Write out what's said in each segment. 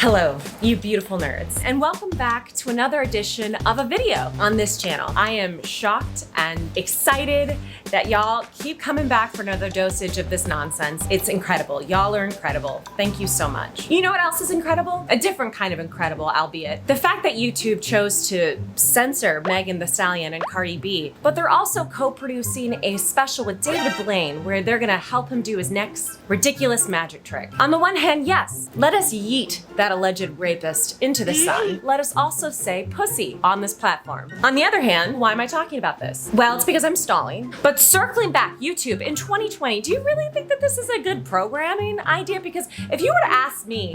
Hello, you beautiful nerds, and welcome back to another edition of a video on this channel. I am shocked and excited that y'all keep coming back for another dosage of this nonsense. It's incredible. Y'all are incredible. Thank you so much. You know what else is incredible? A different kind of incredible, albeit. The fact that YouTube chose to censor Megan Thee Stallion and Cardi B, but they're also co-producing a special with David Blaine where they're gonna help him do his next ridiculous magic trick. On the one hand, yes, let us yeet that alleged rapist into the sun. Let us also say pussy on this platform. On the other hand, why am I talking about this? Well, it's because I'm stalling. But circling back, YouTube, in 2020, do you really think that this is a good programming idea? Because if you were to ask me,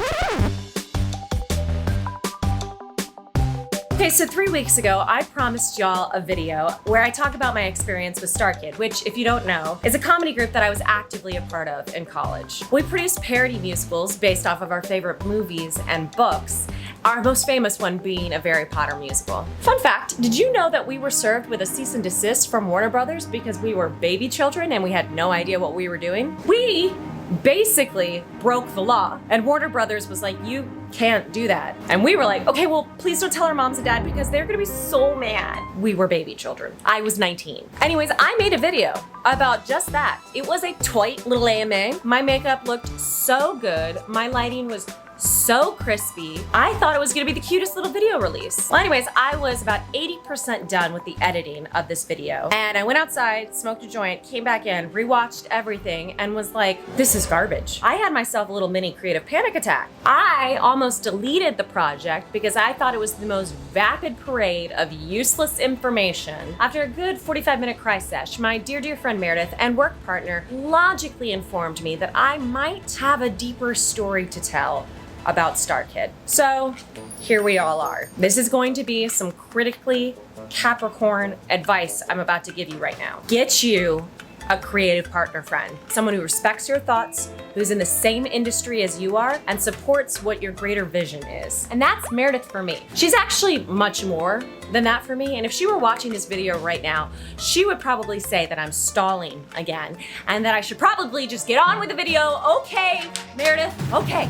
okay, so 3 weeks ago, I promised y'all a video where I talk about my experience with Starkid, which, if you don't know, is a comedy group that I was actively a part of in college. We produced parody musicals based off of our favorite movies and books, our most famous one being a Harry Potter musical. Fun fact, did you know that we were served with a cease and desist from Warner Brothers because we were baby children and we had no idea what we were doing? We basically broke the law, and Warner Brothers was like, you can't do that. And we were like, okay, well, please don't tell our moms and dad because they're gonna be so mad. We were baby children. I was 19. Anyways, I made a video about just that. It was a toy little AMA. My makeup looked so good. My lighting was so crispy. I thought it was gonna be the cutest little video release. Well, anyways, I was about 80% done with the editing of this video. And I went outside, smoked a joint, came back in, rewatched everything, and was like, this is garbage. I had myself a little mini creative panic attack. I almost deleted the project because I thought it was the most vapid parade of useless information. After a good 45-minute cry sesh, my dear friend Meredith and work partner logically informed me that I might have a deeper story to tell about Starkid. So here we all are. This is going to be some critically Capricorn advice I'm about to give you right now. Get you a creative partner friend, someone who respects your thoughts, who's in the same industry as you are, and supports what your greater vision is. And that's Meredith for me. She's actually much more than that for me, and if she were watching this video right now, she would probably say that I'm stalling again, and that I should probably just get on with the video. Okay, Meredith, okay.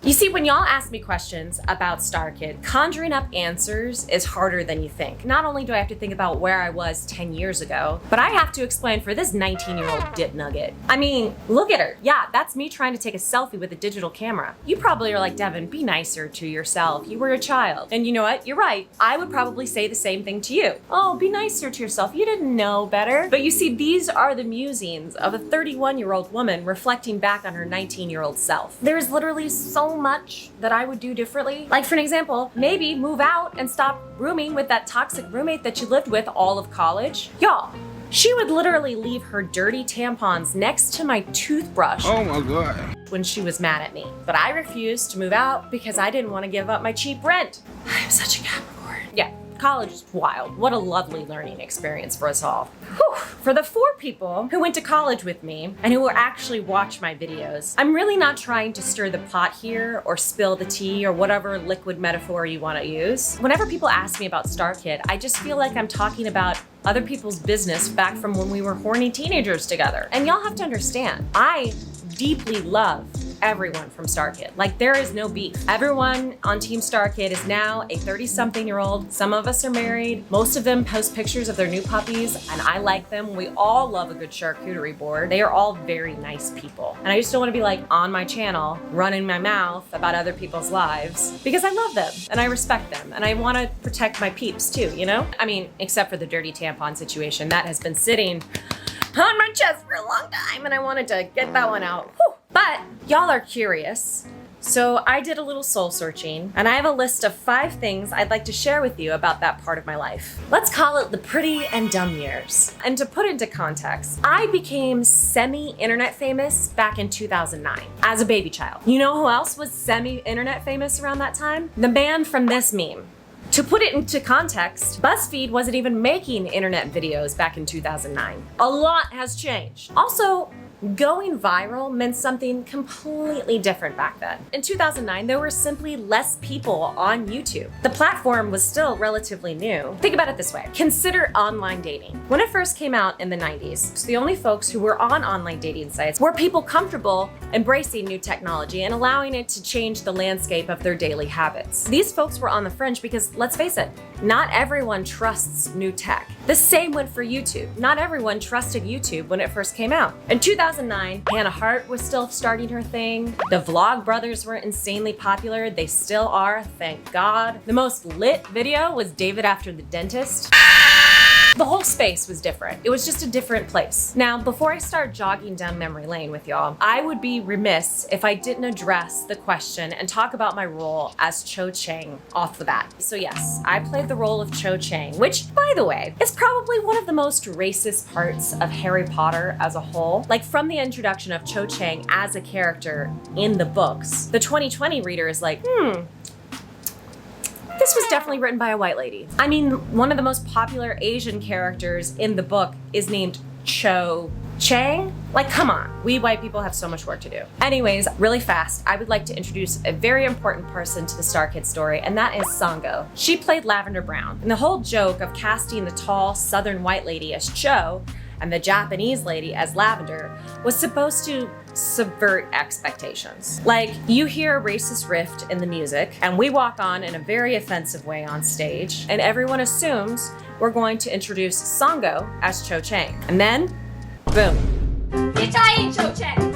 You see, when y'all ask me questions about Starkid, conjuring up answers is harder than you think. Not only do I have to think about where I was 10 years ago, but I have to explain for this 19-year-old dip nugget. I mean, look at her. Yeah, that's me trying to take a selfie with a digital camera. You probably are like, Devin, be nicer to yourself. You were a child. And you know what? You're right. I would probably say the same thing to you. Oh, be nicer to yourself. You didn't know better. But you see, these are the musings of a 31-year-old woman reflecting back on her 19-year-old self. There's literally so much that I would do differently. Like, for an example, maybe move out and stop rooming with that toxic roommate that you lived with all of college. Y'all, she would literally leave her dirty tampons next to my toothbrush. Oh my God. When she was mad at me. But I refused to move out because I didn't want to give up my cheap rent. I'm such a Capricorn. Yeah. College is wild. What a lovely learning experience for us all. Whew. For the 4 people who went to college with me and who will actually watch my videos, I'm really not trying to stir the pot here or spill the tea or whatever liquid metaphor you want to use. Whenever people ask me about Starkid, I just feel like I'm talking about other people's business back from when we were horny teenagers together. And y'all have to understand, I deeply love everyone from Starkid. Like, there is no beef. Everyone on Team Starkid is now a 30-something-year-old. Some of us are married. Most of them post pictures of their new puppies, and I like them. We all love a good charcuterie board. They are all very nice people. And I just don't want to be like on my channel running my mouth about other people's lives because I love them and I respect them and I want to protect my peeps too, you know? I mean, except for the dirty tampon situation that has been sitting on my chest for a long time and I wanted to get that one out. Whew. But y'all are curious, so I did a little soul searching and I have a list of 5 things I'd like to share with you about that part of my life. Let's call it the pretty and dumb years. And to put into context, I became semi-internet famous back in 2009 as a baby child. You know who else was semi-internet famous around that time? The man from this meme. To put it into context, BuzzFeed wasn't even making internet videos back in 2009. A lot has changed. Also, Going viral meant something completely different back then. In 2009, there were simply less people on YouTube. The platform was still relatively new. Think about it this way. Consider online dating. When it first came out in the 90s, the only folks who were on online dating sites were people comfortable embracing new technology and allowing it to change the landscape of their daily habits. These folks were on the fringe because, let's face it, not everyone trusts new tech. The same went for YouTube. Not everyone trusted YouTube when it first came out. In 2009, Hannah Hart was still starting her thing. The Vlog Brothers were insanely popular. They still are, thank God. The most lit video was David After the Dentist. The whole space was different. It was just a different place. Now, before I start jogging down memory lane with y'all, I would be remiss if I didn't address the question and talk about my role as Cho Chang off the bat. So yes, I played the role of Cho Chang, which, by the way, is probably one of the most racist parts of Harry Potter as a whole. Like, from the introduction of Cho Chang as a character in the books, the 2020 reader is like, this was definitely written by a white lady. I mean, one of the most popular Asian characters in the book is named Cho Chang? Like, come on. We white people have so much work to do. Anyways, really fast, I would like to introduce a very important person to the Starkid story, and that is Sango. She played Lavender Brown. And the whole joke of casting the tall southern white lady as Cho and the Japanese lady as Lavender was supposed to subvert expectations. Like, you hear a racist rift in the music, and we walk on in a very offensive way on stage, and everyone assumes we're going to introduce Sango as Cho Chang. And then, boom. Bitch, I ain't Cho Chang.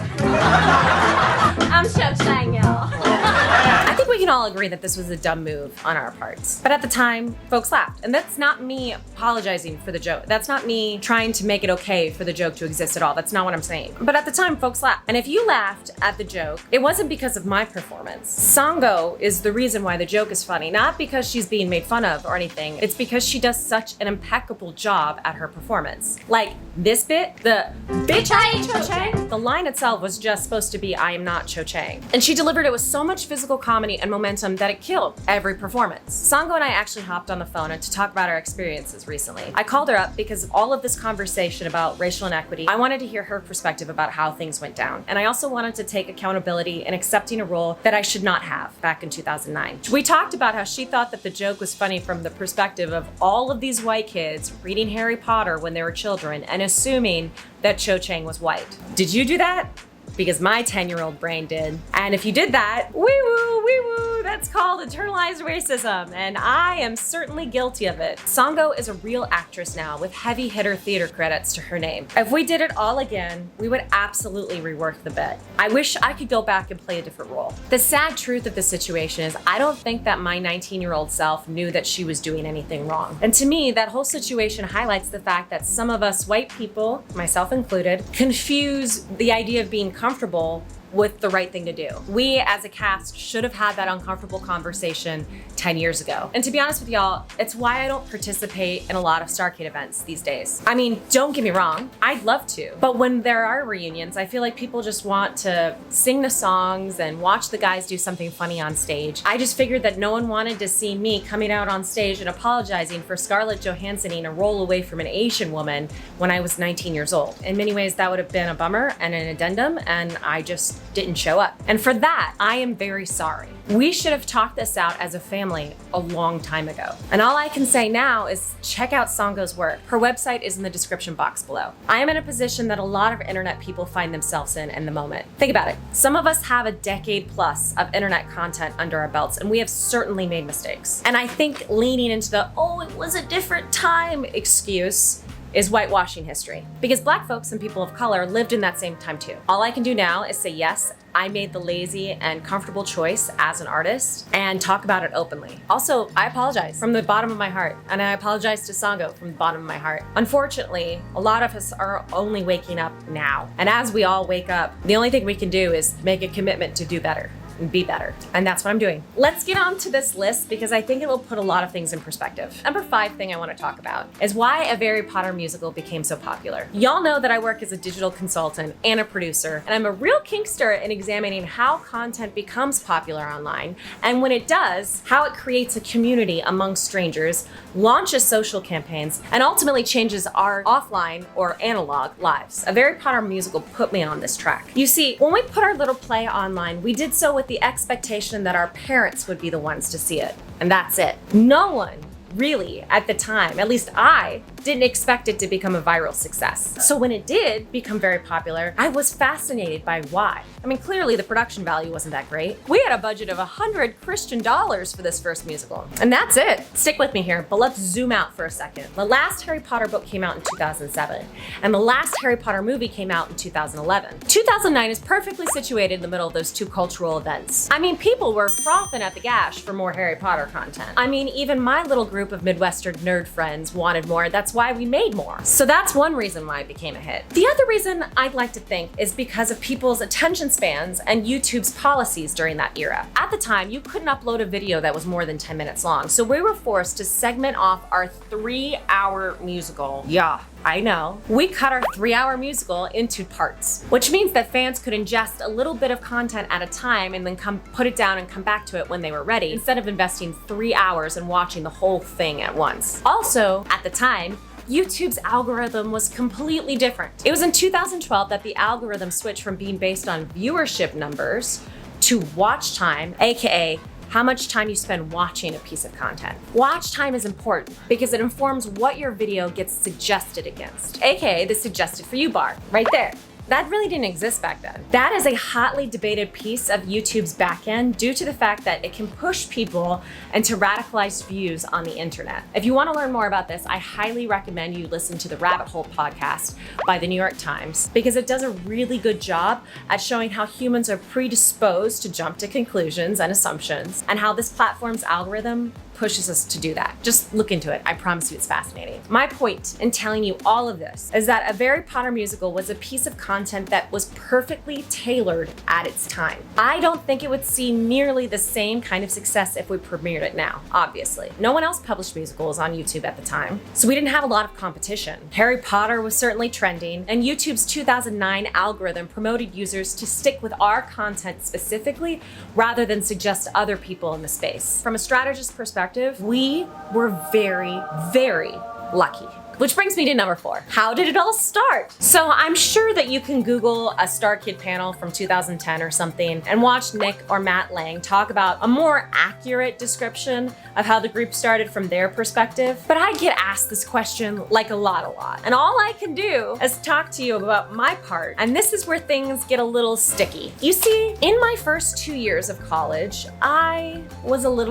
I'm Cho Chang, y'all. I think we can all agree that this was a dumb move on our parts. But at the time, folks laughed. And that's not me apologizing for the joke. That's not me trying to make it okay for the joke to exist at all. That's not what I'm saying. But at the time, folks laughed. And if you laughed at the joke, it wasn't because of my performance. Sango is the reason why the joke is funny, not because she's being made fun of or anything. It's because she does such an impeccable job at her performance. Like this bit, the bitch I ain't Cho Chang. The line itself was just supposed to be I am not Cho Chang. And she delivered it with so much physical comedy and momentum that it killed every performance. Sango and I actually hopped on the phone to talk about our experiences recently. I called her up because of all of this conversation about racial inequity. I wanted to hear her perspective about how things went down. And I also wanted to take accountability in accepting a role that I should not have back in 2009. We talked about how she thought that the joke was funny from the perspective of all of these white kids reading Harry Potter when they were children and assuming that Cho Chang was white. Did you do that? Because my 10-year-old brain did. And if you did that, wee-woo, that's called internalized racism, and I am certainly guilty of it. Sango is a real actress now with heavy hitter theater credits to her name. If we did it all again, we would absolutely rework the bit. I wish I could go back and play a different role. The sad truth of the situation is I don't think that my 19-year-old self knew that she was doing anything wrong. And to me, that whole situation highlights the fact that some of us white people, myself included, confuse the idea of being comfortable with the right thing to do. We as a cast should have had that uncomfortable conversation 10 years ago. And to be honest with y'all, it's why I don't participate in a lot of Starkid events these days. I mean, don't get me wrong, I'd love to. But when there are reunions, I feel like people just want to sing the songs and watch the guys do something funny on stage. I just figured that no one wanted to see me coming out on stage and apologizing for Scarlett Johanssoning a role away from an Asian woman when I was 19 years old. In many ways, that would have been a bummer and an addendum, and I just didn't show up. And for that, I am very sorry. We should have talked this out as a family a long time ago. And all I can say now is check out Sango's work. Her website is in the description box below. I am in a position that a lot of internet people find themselves in the moment. Think about it. Some of us have a decade plus of internet content under our belts, and we have certainly made mistakes. And I think leaning into the, oh, it was a different time excuse is whitewashing history. Because Black folks and people of color lived in that same time too. All I can do now is say, yes, I made the lazy and comfortable choice as an artist and talk about it openly. Also, I apologize from the bottom of my heart, and I apologize to Sango from the bottom of my heart. Unfortunately, a lot of us are only waking up now. And as we all wake up, the only thing we can do is make a commitment to do better. be better. And that's what I'm doing. Let's get on to this list because I think it'll put a lot of things in perspective. Number 5 thing I want to talk about is why a Harry Potter musical became so popular. Y'all know that I work as a digital consultant and a producer, and I'm a real kinkster in examining how content becomes popular online, and when it does, how it creates a community among strangers, launches social campaigns, and ultimately changes our offline or analog lives. A Harry Potter musical put me on this track. You see, when we put our little play online, we did so with the expectation that our parents would be the ones to see it. And that's it. No one really, at the time, at least I, didn't expect it to become a viral success. So when it did become very popular, I was fascinated by why. I mean, clearly the production value wasn't that great. We had a budget of $100 Christian for this first musical. And that's it. Stick with me here, but let's zoom out for a second. The last Harry Potter book came out in 2007, and the last Harry Potter movie came out in 2011. 2009 is perfectly situated in the middle of those two cultural events. I mean, people were frothing at the gash for more Harry Potter content. I mean, even my little group of Midwestern nerd friends wanted more. That's why we made more. So that's one reason why it became a hit. The other reason I'd like to think is because of people's attention spans and YouTube's policies during that era. At the time, you couldn't upload a video that was more than 10 minutes long, so we were forced to segment off our 3-hour musical. Yeah, I know. We cut our 3-hour musical into parts, which means that fans could ingest a little bit of content at a time and then put it down and come back to it when they were ready, instead of investing 3 hours and watching the whole thing at once. Also, at the time, YouTube's algorithm was completely different. It was in 2012 that the algorithm switched from being based on viewership numbers to watch time, aka how much time you spend watching a piece of content. Watch time is important because it informs what your video gets suggested against, aka the suggested for you bar, right there. That really didn't exist back then. That is a hotly debated piece of YouTube's backend due to the fact that it can push people into radicalized views on the internet. If you want to learn more about this, I highly recommend you listen to the Rabbit Hole podcast by the New York Times because it does a really good job at showing how humans are predisposed to jump to conclusions and assumptions, and how this platform's algorithm pushes us to do that. Just look into it. I promise you it's fascinating. My point in telling you all of this is that a Harry Potter musical was a piece of content that was perfectly tailored at its time. I don't think it would see nearly the same kind of success if we premiered it now, obviously. No one else published musicals on YouTube at the time, so we didn't have a lot of competition. Harry Potter was certainly trending, and YouTube's 2009 algorithm promoted users to stick with our content specifically rather than suggest other people in the space. From a strategist perspective, we were very, very lucky. Which brings me to number 4. How did it all start? So I'm sure that you can Google a Starkid panel from 2010 or something and watch Nick or Matt Lang talk about a more accurate description of how the group started from their perspective. But I get asked this question like a lot. And all I can do is talk to you about my part. And this is where things get a little sticky. You see, in my first 2 years of college, I was a lot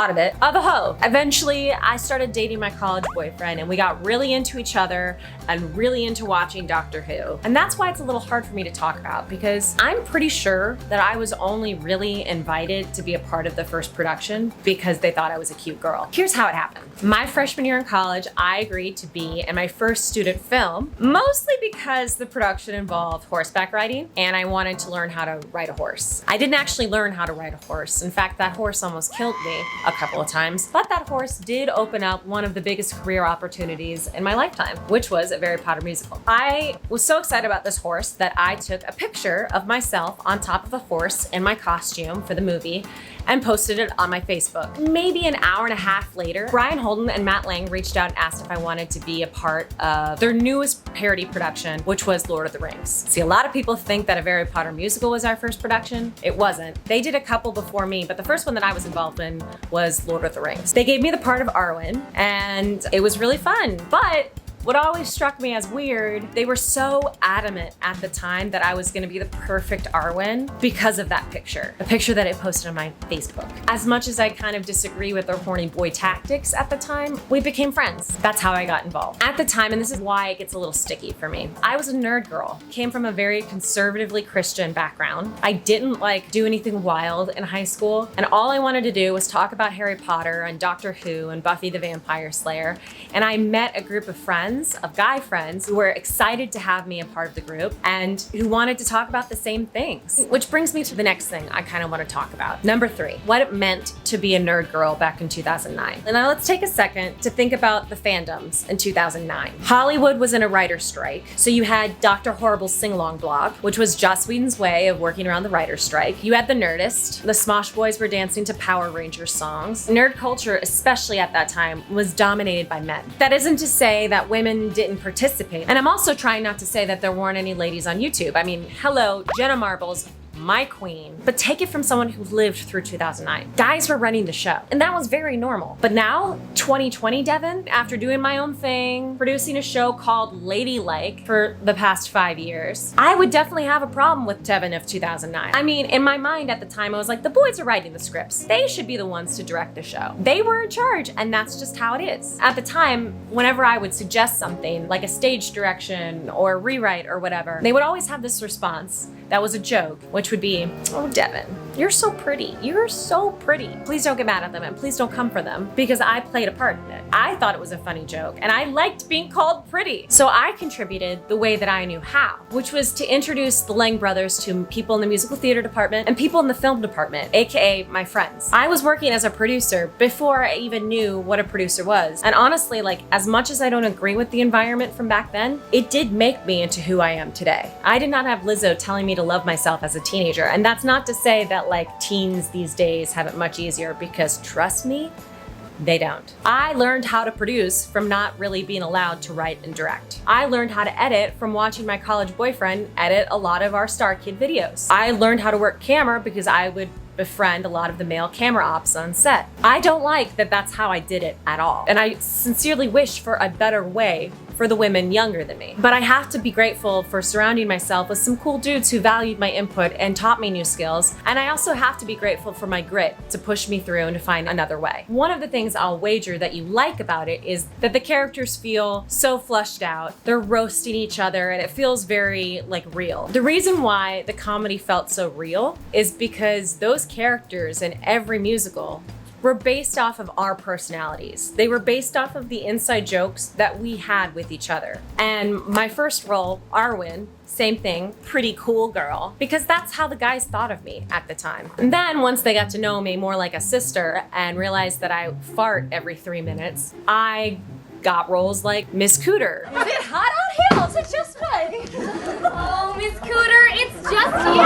of it, of a hoe. Eventually, I started dating my college boyfriend and we got really into each other and really into watching Doctor Who. And that's why it's a little hard for me to talk about, because I'm pretty sure that I was only really invited to be a part of the first production because they thought I was a cute girl. Here's how it happened. My freshman year in college, I agreed to be in my first student film, mostly because the production involved horseback riding and I wanted to learn how to ride a horse. I didn't actually learn how to ride a horse. In fact, that horse almost killed me a couple of times, but that horse did open up one of the biggest career opportunities in my lifetime, which was a Harry Potter musical. I was so excited about this horse that I took a picture of myself on top of a horse in my costume for the movie and posted it on my Facebook. Maybe an hour and a half later, Brian Holden and Matt Lang reached out and asked if I wanted to be a part of their newest parody production, which was Lord of the Rings. See, a lot of people think that a Harry Potter musical was our first production. It wasn't. They did a couple before me, but the first one that I was involved in was Lord of the Rings. They gave me the part of Arwen, and it was really fun, but what always struck me as weird, they were so adamant at the time that I was gonna be the perfect Arwen because of that picture, a picture that I posted on my Facebook. As much as I kind of disagree with their horny boy tactics at the time, we became friends. That's how I got involved. At the time, and this is why it gets a little sticky for me, I was a nerd girl, came from a very conservatively Christian background. I didn't do anything wild in high school, and all I wanted to do was talk about Harry Potter and Doctor Who and Buffy the Vampire Slayer, and I met a group of friends friends, of guy friends, who were excited to have me a part of the group and who wanted to talk about the same things. Which brings me to the next thing I kind of want to talk about. Number 3, what it meant to be a nerd girl back in 2009. And now let's take a second to think about the fandoms in 2009. Hollywood was in a writer's strike, so you had Dr. Horrible's sing-along blog, which was Joss Whedon's way of working around the writer's strike. You had the Nerdist. The Smosh Boys were dancing to Power Rangers songs. Nerd culture, especially at that time, was dominated by men. That isn't to say that women didn't participate. And I'm also trying not to say that there weren't any ladies on YouTube. I mean, hello, Jenna Marbles, my queen. But take it from someone who lived through 2009. Guys were running the show, and that was very normal. But now, 2020 Devin, after doing my own thing, producing a show called Ladylike for the past 5 years, I would definitely have a problem with Devin of 2009. I mean, in my mind at the time, I was like, the boys are writing the scripts. They should be the ones to direct the show. They were in charge, and that's just how it is. At the time, whenever I would suggest something, like a stage direction or a rewrite or whatever, they would always have this response that was a joke, which would be, oh, Devin, you're so pretty. You're so pretty. Please don't get mad at them and please don't come for them, because I played a part in it. I thought it was a funny joke and I liked being called pretty. So I contributed the way that I knew how, which was to introduce the Lang brothers to people in the musical theater department and people in the film department, AKA my friends. I was working as a producer before I even knew what a producer was. And honestly, like, as much as I don't agree with the environment from back then, it did make me into who I am today. I did not have Lizzo telling me to love myself as a teenager. And that's not to say that like teens these days have it much easier, because trust me, they don't. I learned how to produce from not really being allowed to write and direct. I learned how to edit from watching my college boyfriend edit a lot of our Starkid videos. I learned how to work camera because I would befriend a lot of the male camera ops on set. I don't like that that's how I did it at all. And I sincerely wish for a better way for the women younger than me. But I have to be grateful for surrounding myself with some cool dudes who valued my input and taught me new skills. And I also have to be grateful for my grit to push me through and to find another way. One of the things I'll wager that you like about it is that the characters feel so flushed out. They're roasting each other and it feels very like real. The reason why the comedy felt so real is because those characters in every musical were based off of our personalities. They were based off of the inside jokes that we had with each other. And my first role, Arwen, same thing, pretty cool girl, because that's how the guys thought of me at the time. And then once they got to know me more like a sister and realized that I fart every 3 minutes, I got roles like Miss Cooter. Is it hot out here? It's just me. Oh, Miss Cooter, it's just you.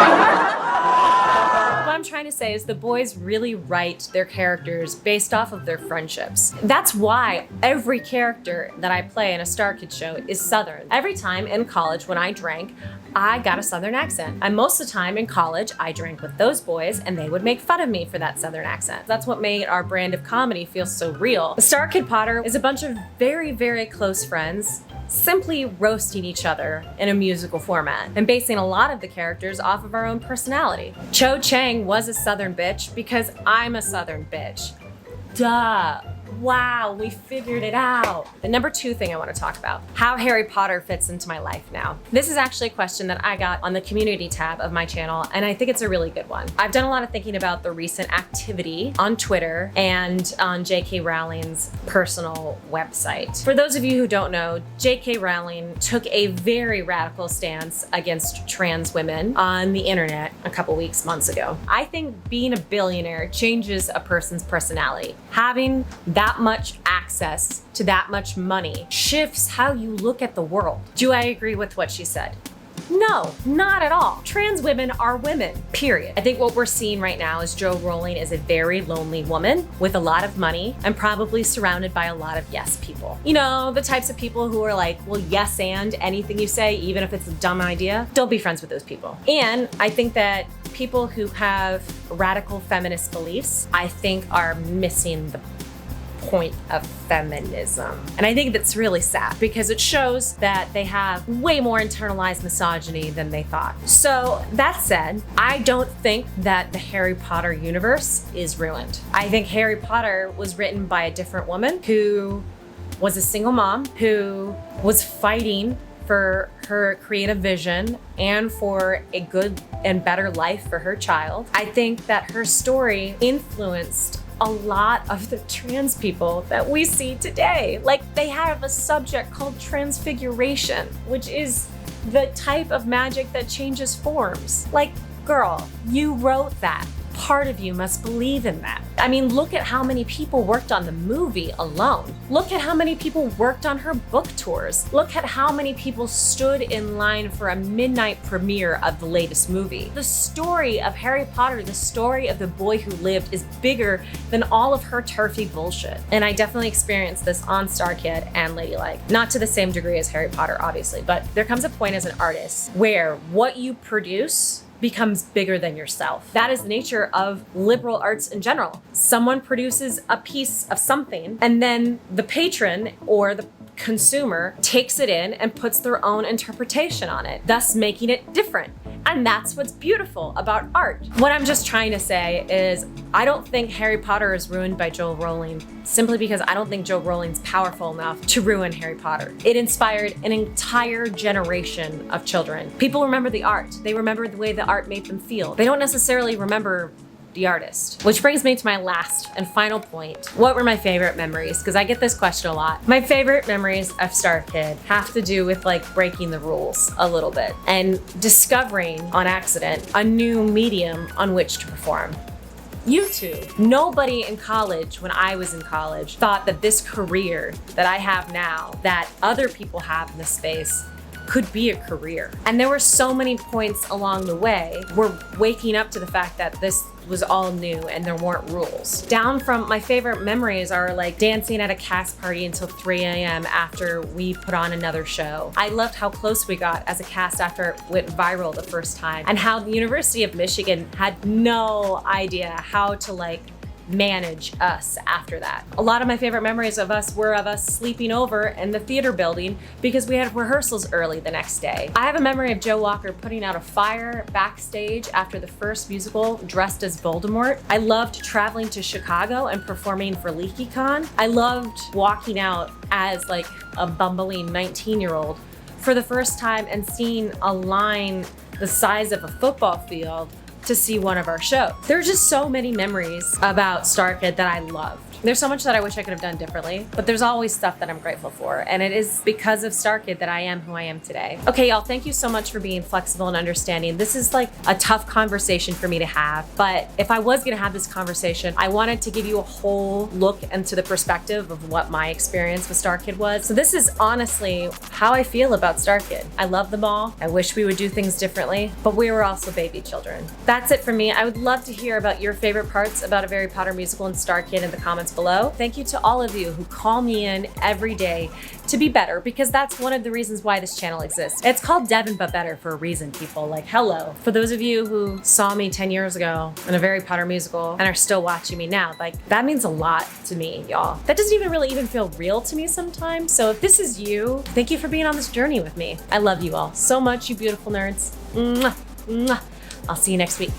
What I'm trying to say is the boys really write their characters based off of their friendships. That's why every character that I play in a Starkid show is Southern. Every time in college when I drank, I got a Southern accent. And most of the time in college, I drank with those boys and they would make fun of me for that Southern accent. That's what made our brand of comedy feel so real. Starkid Potter is a bunch of very, very close friends simply roasting each other in a musical format and basing a lot of the characters off of our own personality. Cho Chang was a Southern bitch because I'm a Southern bitch. Duh. Wow, we figured it out. The number 2 thing I want to talk about, how Harry Potter fits into my life now. This is actually a question that I got on the community tab of my channel, and I think it's a really good one. I've done a lot of thinking about the recent activity on Twitter and on J.K. Rowling's personal website. For those of you who don't know, J.K. Rowling took a very radical stance against trans women on the internet a couple weeks, months ago. I think being a billionaire changes a person's personality. Having that much access to that much money shifts how you look at the world. Do I agree with what she said? No, not at all. Trans women are women, period. I think what we're seeing right now is Jo Rowling is a very lonely woman with a lot of money and probably surrounded by a lot of yes people. You know, the types of people who are like, well, yes and anything you say, even if it's a dumb idea. Don't be friends with those people. And I think that people who have radical feminist beliefs, I think are missing the point of feminism. And I think that's really sad because it shows that they have way more internalized misogyny than they thought. So that said, I don't think that the Harry Potter universe is ruined. I think Harry Potter was written by a different woman who was a single mom who was fighting for her creative vision and for a good and better life for her child. I think that her story influenced a lot of the trans people that we see today. Like, they have a subject called transfiguration, which is the type of magic that changes forms. Like, girl, you wrote that. Part of you must believe in that. I mean, look at how many people worked on the movie alone. Look at how many people worked on her book tours. Look at how many people stood in line for a midnight premiere of the latest movie. The story of Harry Potter, the story of the boy who lived, is bigger than all of her turfy bullshit. And I definitely experienced this on Starkid and Ladylike. Not to the same degree as Harry Potter, obviously, but there comes a point as an artist where what you produce becomes bigger than yourself. That is the nature of liberal arts in general. Someone produces a piece of something, and then the patron or the consumer takes it in and puts their own interpretation on it, thus making it different. And that's what's beautiful about art. What I'm just trying to say is, I don't think Harry Potter is ruined by Joe Rowling, simply because I don't think Joe Rowling's powerful enough to ruin Harry Potter. It inspired an entire generation of children. People remember the art. They remember the way the art made them feel. They don't necessarily remember the artist. Which brings me to my last and final point. What were my favorite memories? Because I get this question a lot. My favorite memories of Starkid have to do with like breaking the rules a little bit and discovering on accident a new medium on which to perform. YouTube. Nobody in college, when I was in college, thought that this career that I have now, that other people have in this space, could be a career. And there were so many points along the way where waking up to the fact that this was all new and there weren't rules. Down from my favorite memories are like dancing at a cast party until 3 a.m. after we put on another show. I loved how close we got as a cast after it went viral the first time, and how the University of Michigan had no idea how to like manage us after that. A lot of my favorite memories of us were of us sleeping over in the theater building because we had rehearsals early the next day. I have a memory of Joe Walker putting out a fire backstage after the first musical dressed as Voldemort. I loved traveling to Chicago and performing for LeakyCon. I loved walking out as like a bumbling 19-year-old for the first time and seeing a line the size of a football field to see one of our shows. There are just so many memories about Starkid that I loved. There's so much that I wish I could have done differently, but there's always stuff that I'm grateful for. And it is because of Starkid that I am who I am today. Okay, y'all, thank you so much for being flexible and understanding. This is like a tough conversation for me to have, but if I was gonna have this conversation, I wanted to give you a whole look into the perspective of what my experience with Starkid was. So this is honestly how I feel about Starkid. I love them all. I wish we would do things differently, but we were also baby children. That's it for me. I would love to hear about your favorite parts about a Harry Potter musical and Starkid in the comments below. Thank you to all of you who call me in every day to be better, because that's one of the reasons why this channel exists. It's called Devin But Better for a reason, people. Like, hello. For those of you who saw me 10 years ago in a Harry Potter musical and are still watching me now, like, that means a lot to me, y'all. That doesn't even feel real to me sometimes. So if this is you, thank you for being on this journey with me. I love you all so much, you beautiful nerds. Mwah, mwah. I'll see you next week.